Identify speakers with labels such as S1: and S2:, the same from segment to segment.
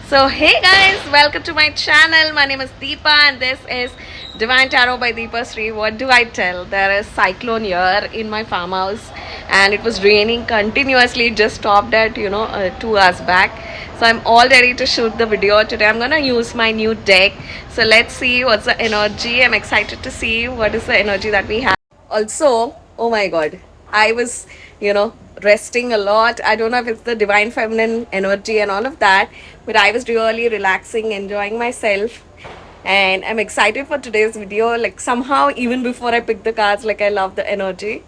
S1: So hey guys, welcome to my channel. My name is Deepa and this is Divine Tarot by Deepa Sri. What do I tell? There is cyclone here in my farmhouse and it was raining continuously. It just stopped at 2 hours back. So I'm all ready to shoot the video today. I'm gonna use my new deck. So let's see what's the energy. I'm excited to see what is the energy that we have. Also, oh my god, I was resting a lot. I don't know if it's the divine feminine energy and all of that, but I was really relaxing, enjoying myself, and I'm excited for today's video. Like somehow even before I pick the cards, like I love the energy.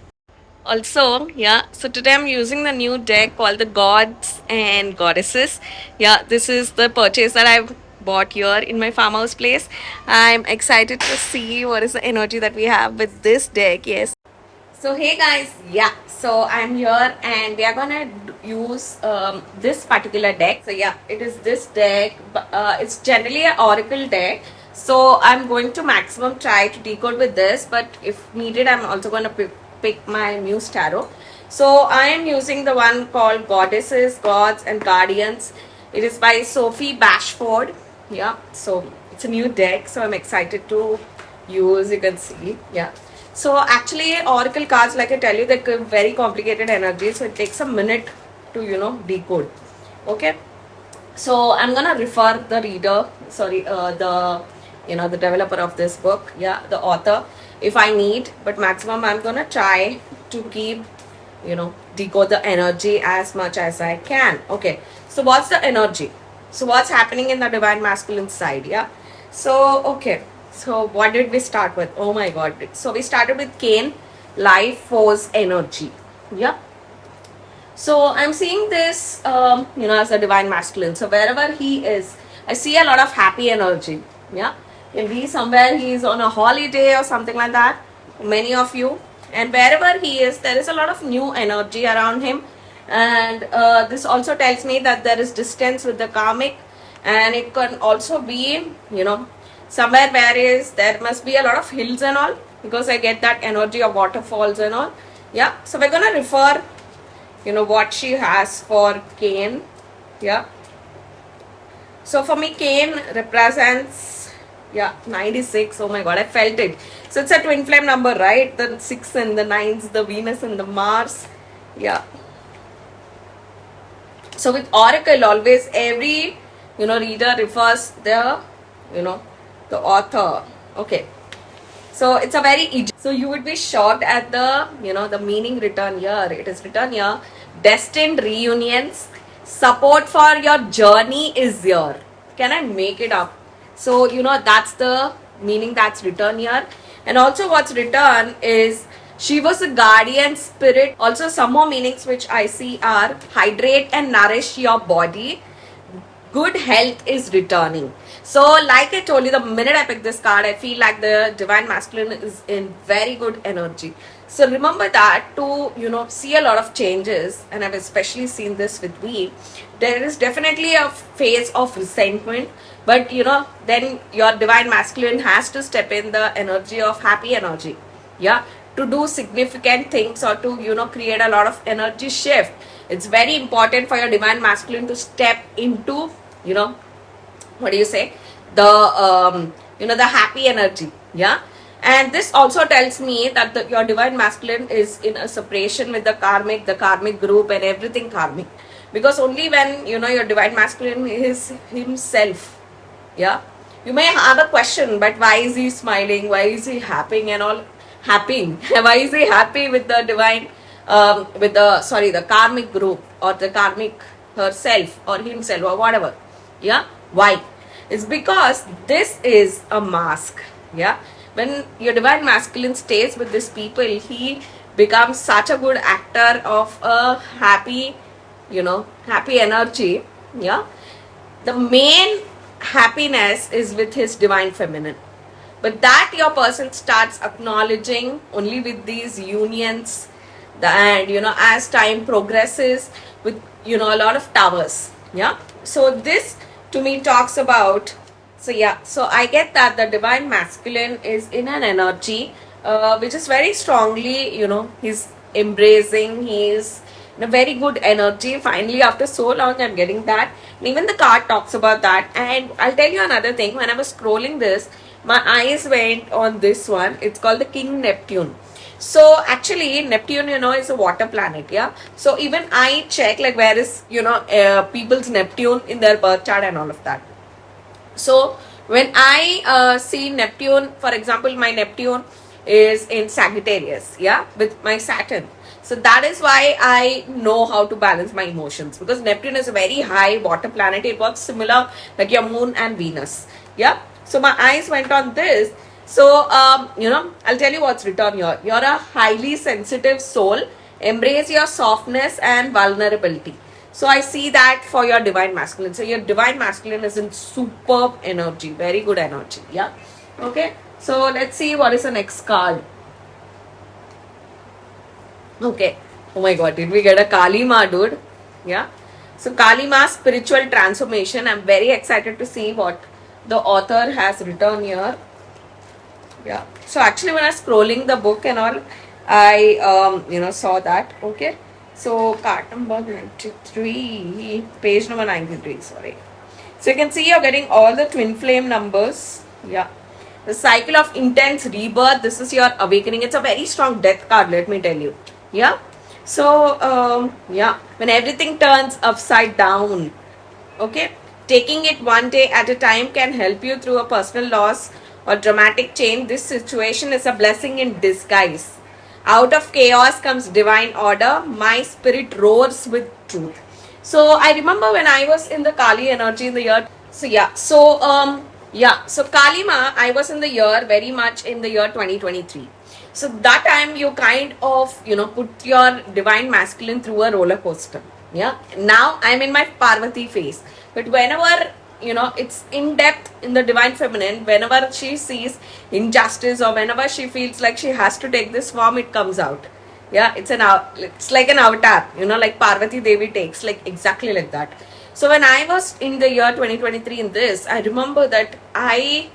S1: Also, yeah, so today I'm using the new deck called the Gods and Goddesses. Yeah, this is the purchase that I've bought here in my farmhouse place. I'm excited to see what is the energy that we have with this deck. Yes. So hey guys, yeah, so I'm here and we are gonna use this particular deck. So yeah, it is this deck. It's generally an oracle deck. So I'm going to maximum try to decode with this, but if needed, I'm also gonna pick my Muse Tarot. So I am using the one called Goddesses, Gods and Guardians. It is by Sophie Bashford. Yeah, so it's a new deck, so I'm excited to use. You can see, yeah. So actually oracle cards, like I tell you, they're very complicated energy, so it takes a minute to decode. Okay, so I'm gonna refer the reader, sorry, the developer of this book, yeah, the author, if I need, but maximum I'm gonna try to keep decode the energy as much as I can. Okay, so what's the energy? So what's happening in the divine masculine side? Yeah, so okay, so what did we start with? Oh my god, so we started with Cain, life force energy. Yeah, so I'm seeing this as a divine masculine. So wherever he is, I see a lot of happy energy. Yeah, can be somewhere he is on a holiday or something like that, many of you, and wherever he is, there is a lot of new energy around him. And this also tells me that there is distance with the karmic, and it can also be somewhere where there must be a lot of hills and all, because I get that energy of waterfalls and all. Yeah, so we're gonna refer what she has for Cain. Yeah, so for me Cain represents 96. Oh my god, I felt it. So it's a twin flame number, right? The 6 and the 9s, the Venus and the Mars. Yeah, so with oracle, always every reader refers the the author. Okay, so it's a very easy. So you would be shocked at the the meaning written here. It is written here: destined reunions, support for your journey is here. Can I make it up? So that's the meaning that's written here. And also what's written is she was a guardian spirit. Also some more meanings which I see are hydrate and nourish your body, good health is returning. So like I told you, the minute I pick this card, I feel like the divine masculine is in very good energy. So remember that to see a lot of changes, and I've especially seen this with me. There is definitely a phase of resentment, but then your divine masculine has to step in the energy of happy energy, yeah, to do significant things or to create a lot of energy shift. It's very important for your divine masculine to step into what do you say, the the happy energy. Yeah, and this also tells me that your divine masculine is in a separation with the karmic group and everything karmic, because only when your divine masculine is himself. Yeah, you may have a question, but why is he smiling, why is he happy and all? Why is he happy with the divine with the karmic group or the karmic herself or himself or whatever. Yeah, why? It's because this is a mask. Yeah, when your divine masculine stays with these people, he becomes such a good actor of a happy, happy energy. Yeah, the main happiness is with his divine feminine, but that your person starts acknowledging only with these unions, and as time progresses with a lot of towers. Yeah, so this to me talks about, so I get that the divine masculine is in an energy which is very strongly, he's embracing, he's in a very good energy. Finally, after so long, I'm getting that. And even the card talks about that. And I'll tell you another thing. When I was scrolling this, my eyes went on this one. It's called the King Neptune. So actually, Neptune, is a water planet. Yeah. So even I check like where is, people's Neptune in their birth chart and all of that. So when I see Neptune, for example, my Neptune is in Sagittarius, yeah, with my Saturn. So that is why I know how to balance my emotions, because Neptune is a very high water planet. It works similar like your moon and Venus. Yeah. So my eyes went on this. So, I'll tell you what's written here. You're a highly sensitive soul. Embrace your softness and vulnerability. So I see that for your divine masculine. So your divine masculine is in superb energy. Very good energy. Yeah. Okay. So let's see what is the next card. Okay. Oh my God. Did we get a Kali Ma, dude? Yeah. So Kali Ma, spiritual transformation. I'm very excited to see what the author has written here. Yeah. So actually when I was scrolling the book and all, I saw that. Okay. So card number 93, page number 93, sorry. So you can see you're getting all the twin flame numbers. Yeah. The cycle of intense rebirth. This is your awakening. It's a very strong death card, let me tell you. Yeah. So, when everything turns upside down, okay, taking it one day at a time can help you through a personal loss or dramatic change. This situation is a blessing in disguise. Out of chaos comes divine order. My spirit roars with truth. So I remember when I was in the Kali energy in the year. So Kali Ma, I was in the year very much in the year 2023. So that time you kind of put your divine masculine through a roller coaster. Yeah. Now I'm in my Parvati phase. But whenever it's in depth in the divine feminine, whenever she sees injustice or whenever she feels like she has to take this form, it comes out. Yeah, it's like an avatar, like Parvati Devi takes, like exactly like that. So when I was in the year 2023 in this, I remember that I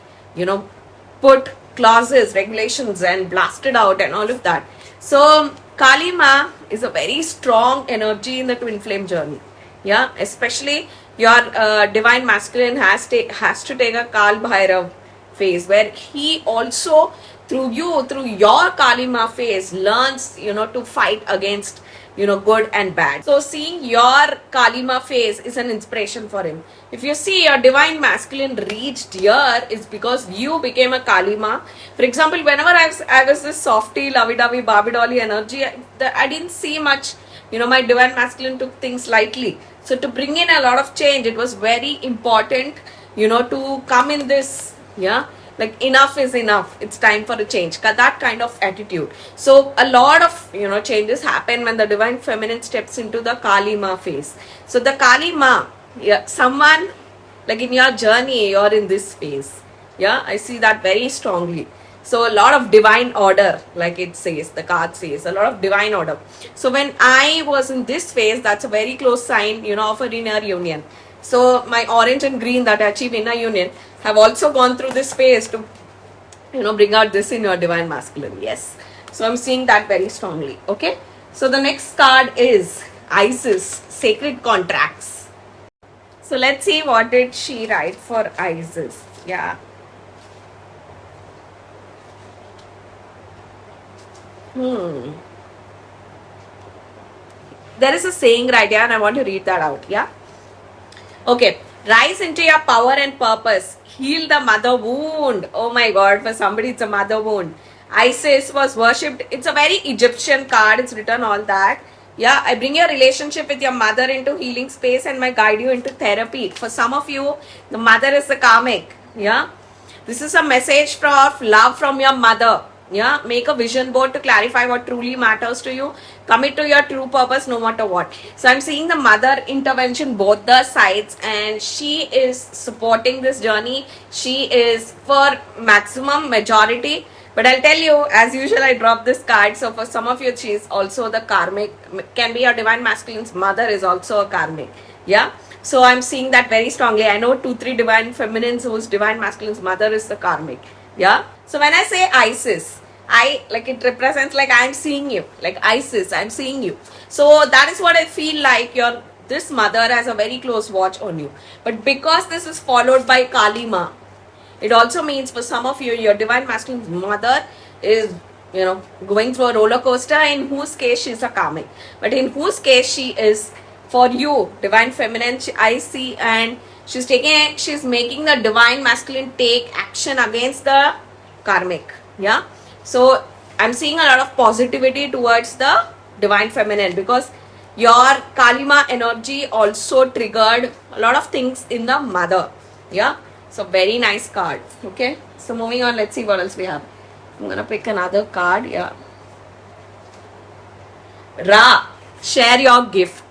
S1: put clauses, regulations and blasted out and all of that. So Kali Ma is a very strong energy in the twin flame journey. Yeah, especially your divine masculine has to take a Kal Bhairav phase, where he also through your Kali Ma phase learns to fight against good and bad. So seeing your Kali Ma phase is an inspiration for him. If you see your divine masculine reached here, is because you became a Kali Ma. For example, whenever I was this softy, lovey-dovey, Barbie-dolly energy, I didn't see much. My divine masculine took things lightly. So to bring in a lot of change, it was very important, to come in this, like enough is enough. It's time for a change. That kind of attitude. So a lot of, changes happen when the divine feminine steps into the Kali Ma phase. So the Kali Ma, someone like in your journey, you're in this phase. Yeah, I see that very strongly. So a lot of divine order, like it says, the card says, a lot of divine order. So when I was in this phase, that's a very close sign, of an inner union. So my orange and green that achieve inner union have also gone through this phase to, bring out this in your divine masculine. Yes. So I'm seeing that very strongly. Okay. So the next card is Isis, Sacred Contracts. So let's see what did she write for Isis. Yeah. There is a saying right here and I want to read that out. Yeah. Okay. Rise into your power and purpose. Heal the mother wound. Oh my God. For somebody, it's a mother wound. Isis was worshipped. It's a very Egyptian card. It's written all that. Yeah, I bring your relationship with your mother into healing space and I guide you into therapy. For some of you, the mother is the karmic. Yeah, this is a message of love from your mother. Yeah, make a vision board to clarify what truly matters to you. Commit to your true purpose no matter what. So I'm seeing the mother intervention both the sides, and she is supporting this journey. She is for maximum majority. But I'll tell you, as usual, I drop this card. So for some of you, she is also the karmic. Can be your divine masculine's mother is also a karmic. Yeah. So I'm seeing that very strongly. I know 2-3 divine feminines whose divine masculine's mother is the karmic. Yeah. So when I say Isis, it represents like I'm seeing you, like Isis, I'm seeing you. So that is what I feel like this mother has a very close watch on you. But because this is followed by Kalima, it also means for some of you, your divine masculine's mother is, going through a roller coaster, in whose case she's a karmic. But in whose case she is, for you, divine feminine, I see, and she's making the divine masculine take action against the karmic. Yeah. So I'm seeing a lot of positivity towards the divine feminine because your Kalima energy also triggered a lot of things in the mother. Yeah. So very nice card. Okay. So moving on, let's see what else we have. I'm gonna pick another card. Yeah. Ra, share your gift.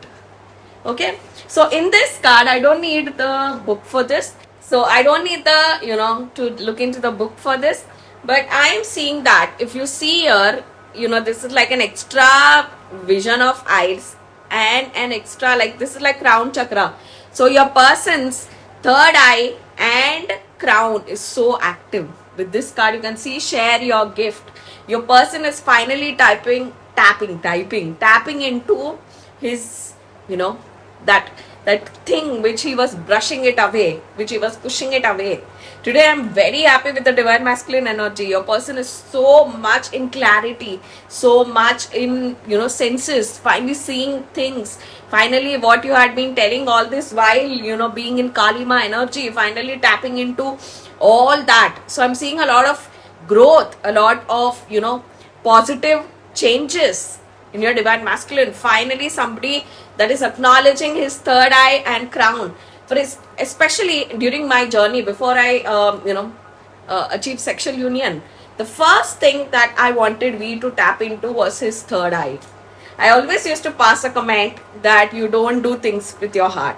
S1: Okay. So in this card, I don't need the book for this. So I don't need the, to look into the book for this. But I am seeing that if you see here, this is like an extra vision of eyes and an extra, like this is like crown chakra. So your person's third eye and crown is so active. With this card, you can see share your gift. Your person is finally tapping into his, that thing which he was brushing it away, which he was pushing it away. Today I'm very happy with the divine masculine energy. Your person is so much in clarity, so much in, senses, finally seeing things. Finally, what you had been telling all this while, being in Kalima energy, finally tapping into all that. So I'm seeing a lot of growth, a lot of, positive changes in your divine masculine. Finally, somebody that is acknowledging his third eye and crown. For his, especially during my journey before I, achieved sexual union, the first thing that I wanted we to tap into was his third eye. I always used to pass a comment that you don't do things with your heart.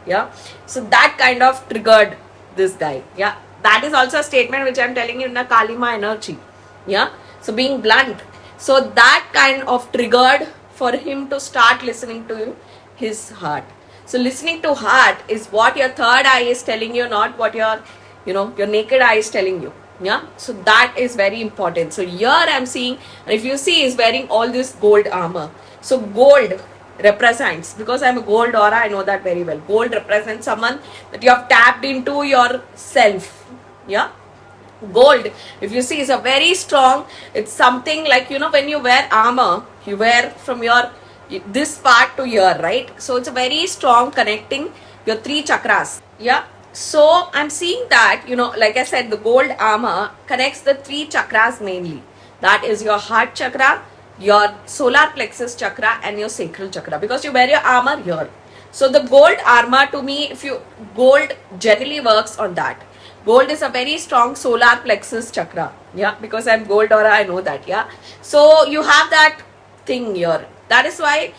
S1: Yeah. So that kind of triggered this guy. Yeah. That is also a statement which I'm telling you in the Kalima energy. Yeah. So being blunt. So that kind of triggered for him to start listening to his heart. So listening to heart is what your third eye is telling you, not what your naked eye is telling you. Yeah. So that is very important. So here I'm seeing, and if you see, he's wearing all this gold armor. So gold represents, because I'm a gold aura, I know that very well. Gold represents someone that you have tapped into yourself. Yeah. Gold, if you see, is a very strong, it's something like, when you wear armor, you wear from this part to here, right? So it's a very strong connecting your 3 chakras. Yeah. So I'm seeing that, like I said, the gold armor connects the 3 chakras mainly. That is your heart chakra, your solar plexus chakra, and your sacral chakra, because you wear your armor here. So the gold armor, to me, gold generally works on that. Gold is a very strong solar plexus chakra. Yeah, because I'm gold aura, I know that. Yeah. So you have that thing here. That is why,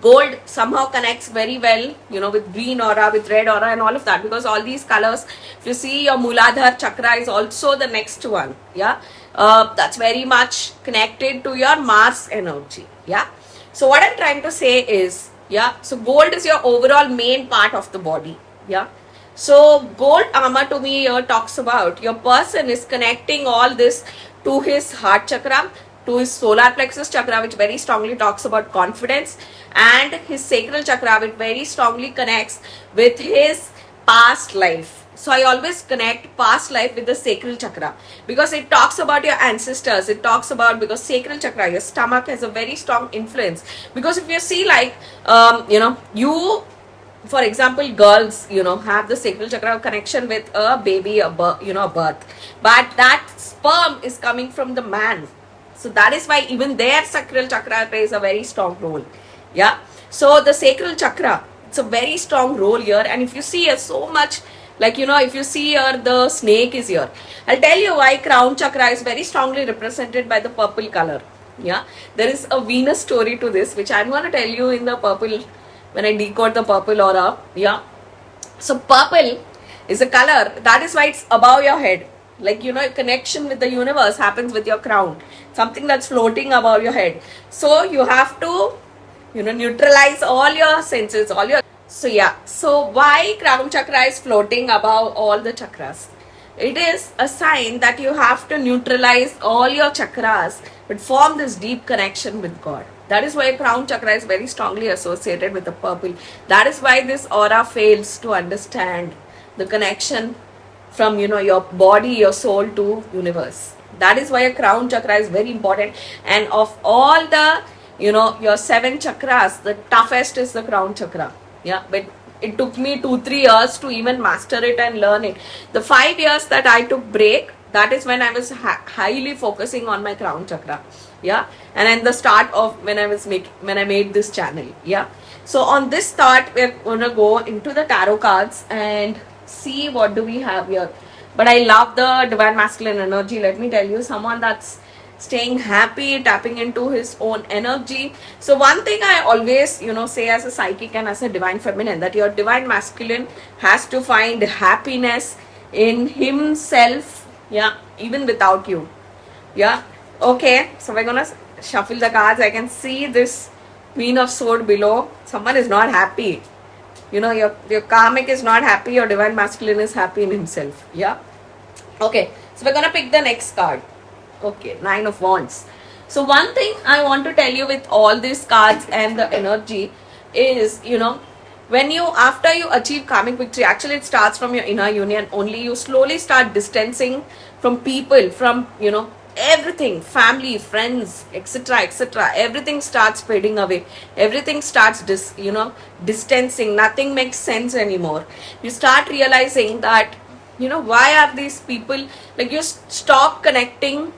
S1: gold somehow connects very well, with green aura, with red aura and all of that, because all these colors, if you see, your Muladhara chakra is also the next one. Yeah. That's very much connected to your Mars energy. Yeah. So what I'm trying to say is, so gold is your overall main part of the body. Yeah. So gold armor to me here talks about your person is connecting all this to his heart chakra, to his solar plexus chakra, which very strongly talks about confidence, and his sacral chakra, which very strongly connects with his past life. So I always connect past life with the sacral chakra, because it talks about your ancestors. It talks about, because sacral chakra, your stomach, has a very strong influence. Because if you see, like, you for example, girls, have the sacral chakra connection with a baby, a birth, but that sperm is coming from the man. So that is why even their sacral chakra plays a very strong role. Yeah. So the sacral chakra, it's a very strong role here. And if you see so much, like, if you see here, the snake is here. I'll tell you why crown chakra is very strongly represented by the purple color. Yeah. There is a Venus story to this, which I'm going to tell you in the purple, when I decode the purple aura. Yeah. So purple is a color, that is why it's above your head. Like, connection with the universe happens with your crown, something that's floating above your head. So you have to, neutralize all your senses, so why crown chakra is floating above all the chakras? It is a sign that you have to neutralize all your chakras but form this deep connection with God. That is why crown chakra is very strongly associated with the purple. That is why this aura fails to understand the connection from, your body, your soul to universe. That is why a crown chakra is very important. And of all the, your 7 chakras, the toughest is the crown chakra. Yeah, but it took me 2-3 years to even master it and learn it. The 5 years that I took break, that is when I was highly focusing on my crown chakra. Yeah, and at the start of when I made this channel. Yeah, so on this start, we're gonna go into the tarot cards and see what do we have here. But I love the divine masculine energy. Let me tell you, someone that's staying happy, tapping into his own energy. So one thing I always, say as a psychic and as a divine feminine, that your divine masculine has to find happiness in himself. Yeah, even without you. Yeah. Okay, so we're gonna shuffle the cards. I can see this Queen of Sword below. Someone is not happy. Your karmic is not happy, your divine masculine is happy in himself. Yeah. Okay, so we're gonna pick the next card. Okay, 9 of Wands. So one thing I want to tell you with all these cards and the energy is, when after you achieve karmic victory, actually it starts from your inner union only. You slowly start distancing from people, from, everything, family, friends, etc. Everything starts fading away. Everything starts distancing. Nothing makes sense anymore. You start realizing that, why are these people, like, you stop connecting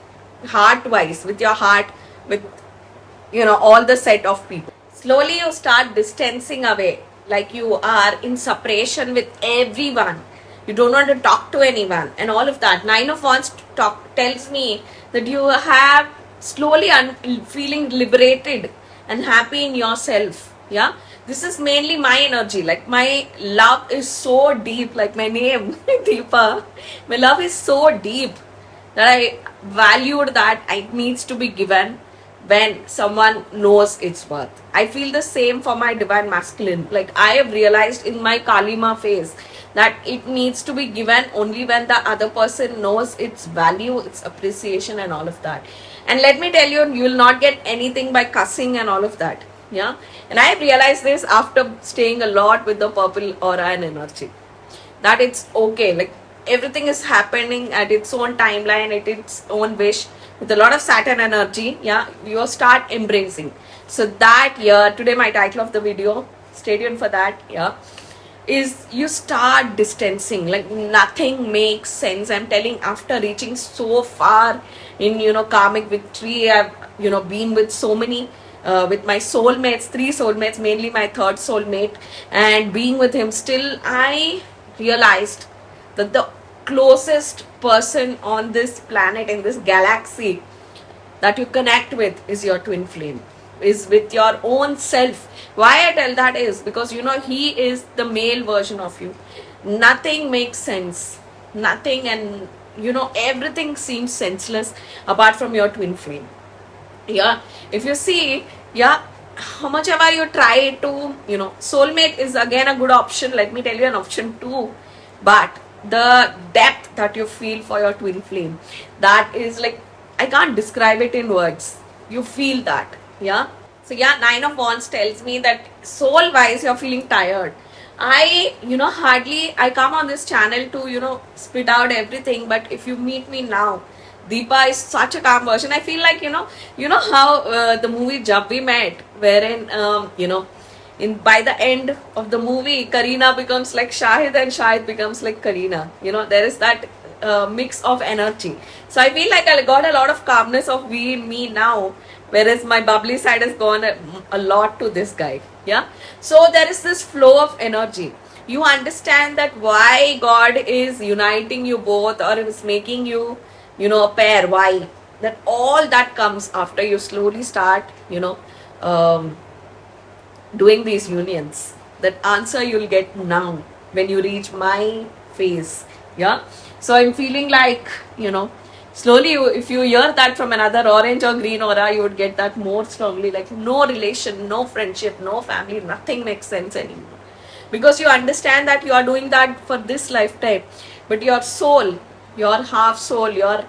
S1: heart wise with your heart, with, all the set of people. Slowly you start distancing away, like you are in separation with everyone. You don't want to talk to anyone and all of that. 9 of Wands tells me that you have slowly feeling liberated and happy in yourself. Yeah, this is mainly my energy. Like, my love is so deep, like my name Deepa. My love is so deep that I valued that it needs to be given when someone knows its worth. I feel the same for my divine masculine. Like, I have realized in my Kalima phase that it needs to be given only when the other person knows its value, its appreciation and all of that. And let me tell you, you will not get anything by cussing and all of that. Yeah, and I have realized this after staying a lot with the purple aura and energy, that it's okay. Like, everything is happening at its own timeline, at its own wish, with a lot of Saturn energy. Yeah, you start embracing. So that year, today my title of the video, stay tuned for that. Yeah, is you start distancing. Like, nothing makes sense. I'm telling, after reaching so far in, karmic victory, I've, been with so many, with my soulmates, 3 soulmates, mainly my 3rd soulmate, and being with him, still I realized that the closest person on this planet, in this galaxy, that you connect with is your twin flame, is with your own self. Why I tell that is because, he is the male version of you. Nothing makes sense. Nothing, and, everything seems senseless apart from your twin flame. Yeah, if you see, yeah, how much ever you try to, soulmate is again a good option. Let me tell you an option too. But the depth that you feel for your twin flame, that is like, I can't describe it in words. You feel that. Yeah. So yeah, 9 of Wands tells me that soul wise you're feeling tired. I come on this channel to, spit out everything. But if you meet me now, Deepa is such a calm version. I feel like, how the movie Jab We Met, wherein, by the end of the movie, Karina becomes like Shahid and Shahid becomes like Karina. There is that mix of energy. So I feel like I got a lot of calmness of me now, whereas my bubbly side has gone a lot to this guy. Yeah. So there is this flow of energy. You understand that why God is uniting you both, or is making you, a pair. Why? That all that comes after you slowly start, doing these unions. That answer you'll get now when you reach my phase. Yeah. So I'm feeling like, slowly if you hear that from another orange or green aura, you would get that more strongly, like no relation, no friendship, no family, nothing makes sense anymore. Because you understand that you are doing that for this lifetime, but your soul, your half soul, your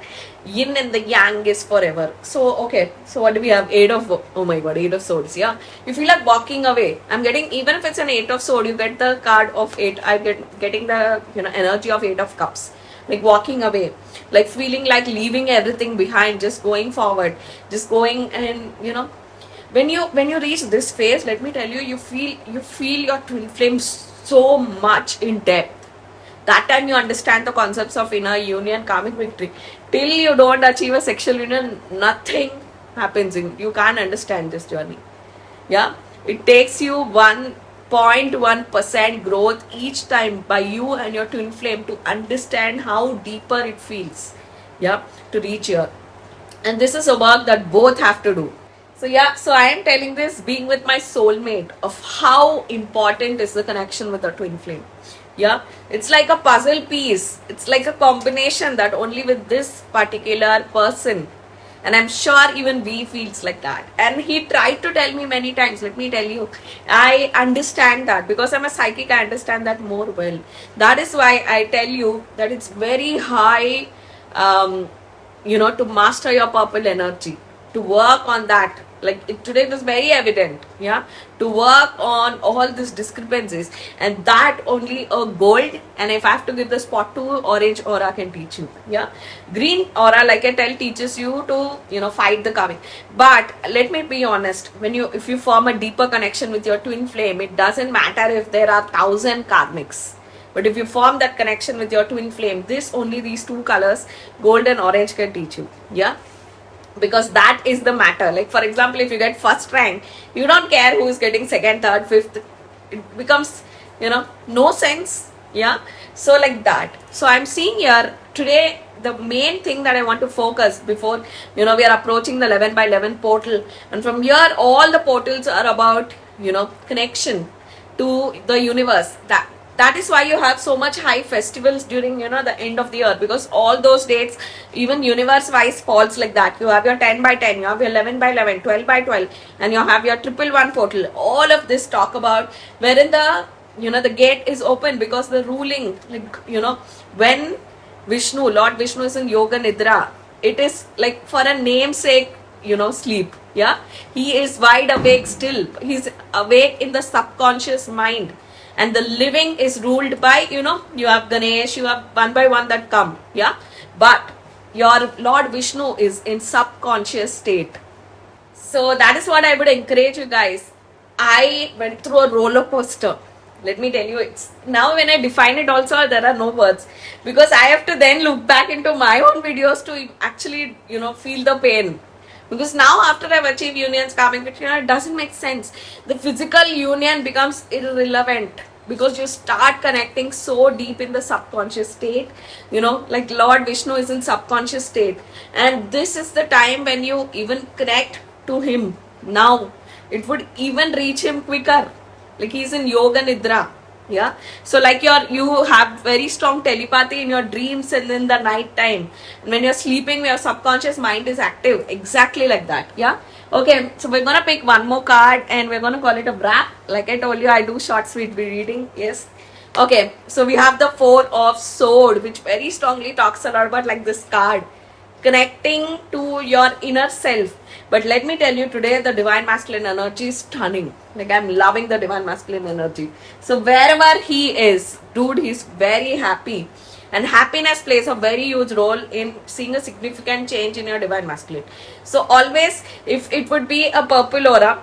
S1: yin and the yang is forever. So okay, so what do we have? Eight of swords. Yeah, you feel like walking away. I'm getting, even if it's an 8 of swords, you get the card of 8. I getting the energy of 8 of cups, like walking away, like feeling like leaving everything behind, just going forward, just going. And when you reach this phase, let me tell you, you feel your twin flame so much in depth. That time you understand the concepts of inner union, karmic victory. Till you don't achieve a sexual union, nothing happens. You can't understand this journey. Yeah, it takes you 1.1% growth each time by you and your twin flame to understand how deeper it feels. Yeah, to reach here. And this is a work that both have to do. So yeah, so I am telling this being with my soulmate of how important is the connection with the twin flame. Yeah, it's like a puzzle piece. It's like a combination that only with this particular person. And I'm sure even we feels like that. And he tried to tell me many times, let me tell you, I understand that because I'm a psychic, I understand that more well. That is why I tell you that it's very high, to master your purple energy, to work on that. Like today it was very evident, yeah, to work on all these discrepancies, and that only a gold, and if I have to give the spot to, orange aura can teach you. Yeah, green aura, like I tell, teaches you to fight the karmic. But let me be honest, if you form a deeper connection with your twin flame, it doesn't matter if there are 1,000 karmics. But if you form that connection with your twin flame, only these two colors, gold and orange, can teach you. Yeah, because that is the matter. Like for example, if you get first rank, you don't care who is getting second, third, fifth. It becomes no sense. Yeah, so like that. So I'm seeing here today, the main thing that I want to focus before we are approaching the 11 by 11 portal, and from here all the portals are about connection to the universe. That is why you have so much high festivals during the end of the year, because all those dates, even universe wise, falls like that. You have your 10 by 10, you have your 11 by 11, 12 by 12, and you have your 111 portal. All of this talk about wherein the the gate is open, because the ruling, when Lord Vishnu is in Yoga Nidra, it is like for a namesake sleep. Yeah, he is wide awake still. He's awake in the subconscious mind. And the living is ruled by, you have Ganesh, you have one by one that come. Yeah. But your Lord Vishnu is in subconscious state. So that is what I would encourage you guys. I went through a roller coaster. Let me tell you, it's now when I define it also, there are no words. Because I have to then look back into my own videos to actually, feel the pain. Because now after I've achieved unions, karmic victory, it doesn't make sense. The physical union becomes irrelevant, because you start connecting so deep in the subconscious state. Like Lord Vishnu is in subconscious state, and this is the time when you even connect to him. Now it would even reach him quicker, like he's in Yoga Nidra. Yeah, so like you have very strong telepathy in your dreams and in the night time, and when you're sleeping, your subconscious mind is active, exactly like that. Yeah, okay, so we're gonna pick one more card and we're gonna call it a wrap. Like I told you, I do short sweet reading. Yes, okay, so we have the 4 of Swords, which very strongly talks a lot about like this card connecting to your inner self. But let me tell you, today the divine masculine energy is stunning. Like I'm loving the divine masculine energy. So wherever he is, dude, he's very happy. And happiness plays a very huge role in seeing a significant change in your divine masculine. So always, if it would be a purple aura,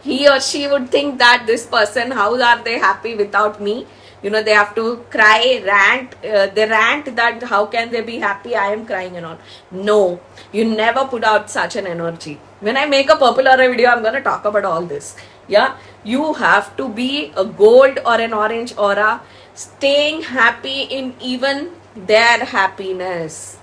S1: he or she would think that this person, how are they happy without me? They have to cry, rant, they rant that how can they be happy, I am crying and all. No, you never put out such an energy. When I make a purple aura video, I'm going to talk about all this. Yeah, you have to be a gold or an orange aura, staying happy in even their happiness.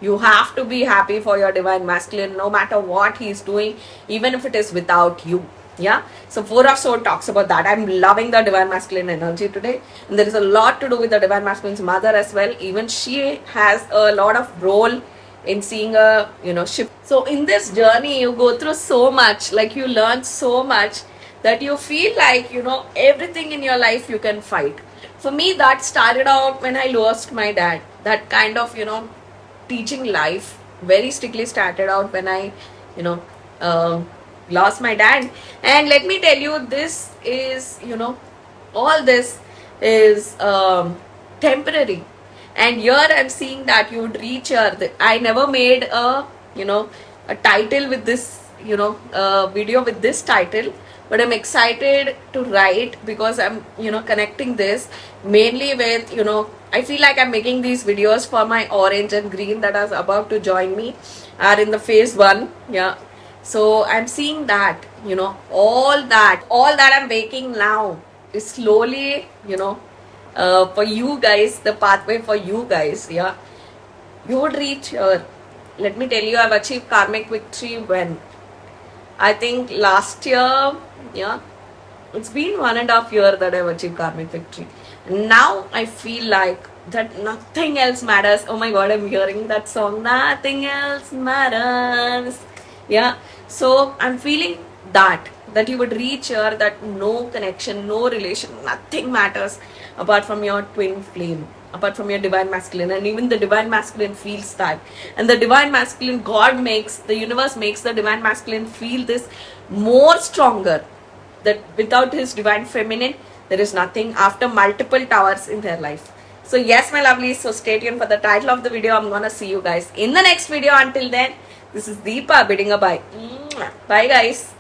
S1: You have to be happy for your divine masculine no matter what he's doing, even if it is without you. Yeah, so Four of Swords talks about that. I'm loving the divine masculine energy today, and there is a lot to do with the divine masculine's mother as well. Even she has a lot of role in seeing a shift. So in this journey, you go through so much, like you learn so much that you feel like everything in your life you can fight. For me, that started out when I lost my dad. That kind of teaching life very strictly started out when I lost my dad. And let me tell you, this is all this is temporary. And here I'm seeing that you would reach I never made a a title with this video with this title, but I'm excited to write because I'm connecting this mainly with I feel like I'm making these videos for my orange and green that are about to join me, are in the phase 1. Yeah, so I'm seeing that all that I'm making now is slowly for you guys, the pathway for you guys. Yeah, you would reach here. Let me tell you, I've achieved karmic victory when I think last year. Yeah, it's been 1.5 years that I've achieved karmic victory. Now I feel like that nothing else matters. Oh my god, I'm hearing that song, nothing else matters. Yeah, so I'm feeling that you would reach here, that no connection, no relation, nothing matters apart from your twin flame, apart from your divine masculine. And even the divine masculine feels that. And the divine masculine, the universe makes the divine masculine feel this more stronger, that without his divine feminine, there is nothing, after multiple towers in their life. So yes, my lovelies, so stay tuned for the title of the video. I'm gonna see you guys in the next video. Until then, this is Deepa bidding a bye. Bye guys.